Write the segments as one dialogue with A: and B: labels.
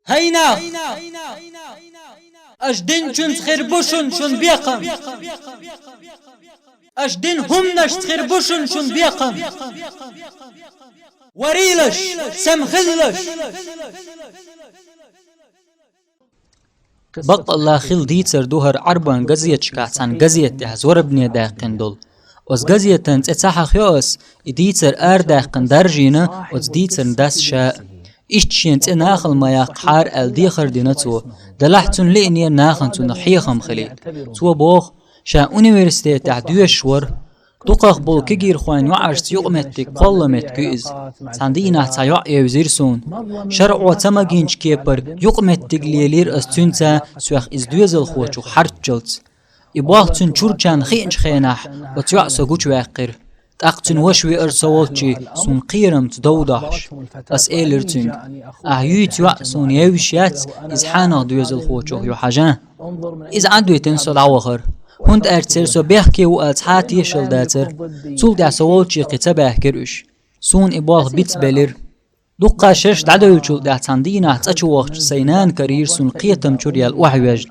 A: هينا أجدين شن خربوشن شن بيقم أجدين هم نشت خربوشن شن بيقم وريلش سمخلش
B: بق الله خيل ديتر دوهر عربان قزيت شكاعتان قزيت دهزور ابني داقن دول وز قزيتن تتساحا خيوس ديتر داقن درجينا وز ديتر داس شاء إشتشين تناخل ما يقحار الديخر دينتو دلحتن لئني ناخن تنحيخم خليل تو بوخ شا أونيفرسيتي تعدوش شور دوقاق بول كجير خوان يعرس يقمتك قلمت كيز ساندينا تايع يوزيرسون شرع وتماجينش كيبر يقمتك ليلير استونتا سوخ ازدوزل خوچو حرجلت إباغتن چورچان خينش خيناح وتيع سوغوچ واقر تاقتن وشوي ارسوالچي سون قيرم تدوداش اسئلرتن اهيوت يع سون يوشيات ازحانا دوزل خوچو يو حاجان إز عندويتن صدعوخر هند ارتر سو بيحكي واتحات يشل داتر تول دا سوالچي قتبه كرش سون إباغ بيت بلر دوقا شش دعدوچو دا تاندينا تاچوخ سينان كرير سون قيتم چوريال وحي وجد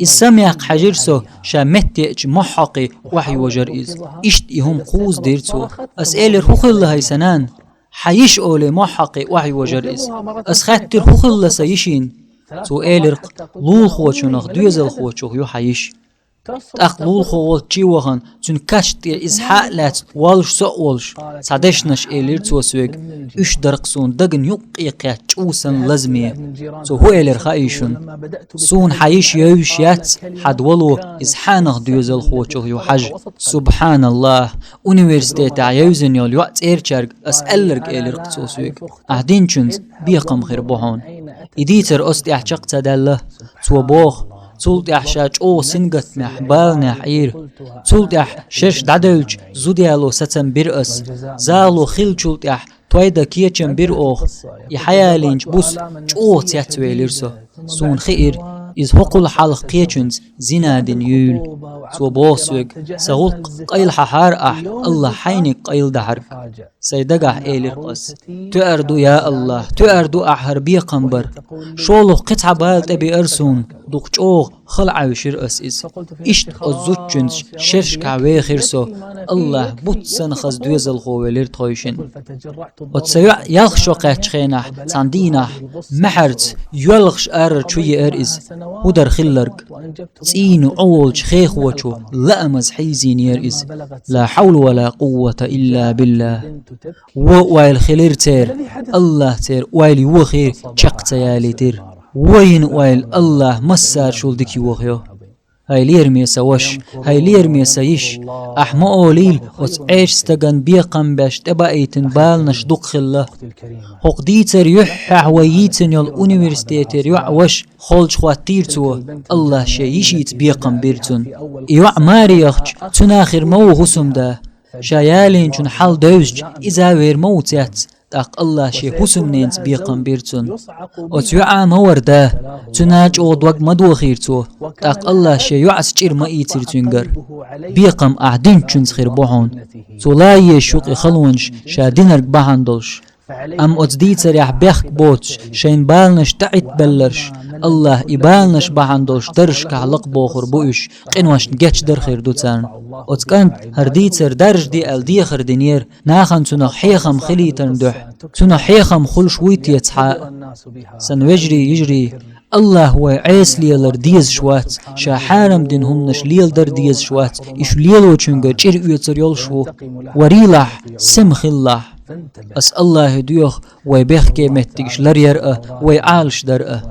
B: السميق حجرسو شامتيج محقي وحي وجر إز إشت إهم قوز ديرتو أسئلر خوخل هاي سنان حيش أولي محقي وحي وجر إز أسخاتر خوخل سيشين تو إلر لول خوچو نخ دوزل خوچو يو حيش تأخلول خوال تشيوهن تون كاشتير إزحاق لات والش سؤولش سادشنش إلير توسويق إش درقسون دقن يقيقيا تشوسن لازمية تو هو إلير خايشون سون حيش يوشيات حدولو إزحانه دوزل خوچوه يو حج سبحان الله أونيفرسيتي تعيوزن يول يوقت إيرچارق أسألرق إلير قصوسويق أهدين چونز بيقم خير بوحون إديتر أست إحشاق تدالله تو بوخ تولت احشاج او سنگت محبال نحير تولت اح شش دادوج زوديالو ستن برأس زالو خيل تولت اح تويدا كيچن بر اوخ يحيالينج بوس او تياتويلرسو سون خير إز حقل حلق قيچنز زنادن يول تو بوسوغ سغلق قيل ححار أح الله حينك قيل دحر سيدقح إيلر قس تأردو يا الله تأردو أحر بي قنبر شولو قطع بالت أبي أرسون دوقچوغ خلع وشر أسئز إشت أزوچنز شرش كعوي خيرسو الله بوتسن خز دوزل خوالير طويشن وتسيع يلخشو قيچ خينح تاندينح محرت يلخش چوي إز ودر خلرق سينو أولش خيخ وچو لأمز حيزين يرئز لا حول ولا قوة إلا بالله ووايل خلير تير الله تير وايل وخير چق تيالي تير وين وايل الله مسار شولدك وخيو هاي ليرميسا وش هاي ليرميسا يش أحما أوليل وتعيش ستغن بيقم باش تبايتن بالنش دوق خلا حق ديتر يحح وييتن يال أونيفرسيتير يعوش خولج خواتير تو الله شايشيت بيقم بيرتن يوع ماري يخج تناخر مو غسم دا شايالين چون حال دوزج إذا وير موتات تاق الله شي حسم نينس بيقم بيرتن وتيوعا مورده تناج أودوك مدو خيرتو تاق الله شي يعس جير ما إيتر تنقر بيقم أعدين چونس خير بوحون تو لا يشوق خلونش شادينرق بحندلش أم أتديتر يح بيخ بوتش شين بالنش تعيت بلرش الله إبالنش بحندلش درش كعلق بوخر بوش قنوش نجيش در خير دوتان أتكنت هرديتر درج دي الديخر دينير ناخن تنو حيخم خلي تندح تنو حيخم خلش ويت يتحاق سنوجري يجري الله هو عيس ليلر ديز شوات شا حارم دينهم نش ليل در ديز شوات إش ليلو چونگا چير ويتر يلشو وريلح سمخ الله أس الله ديوخ ويبخ كيمتكش لر يرأه ويعالش درأه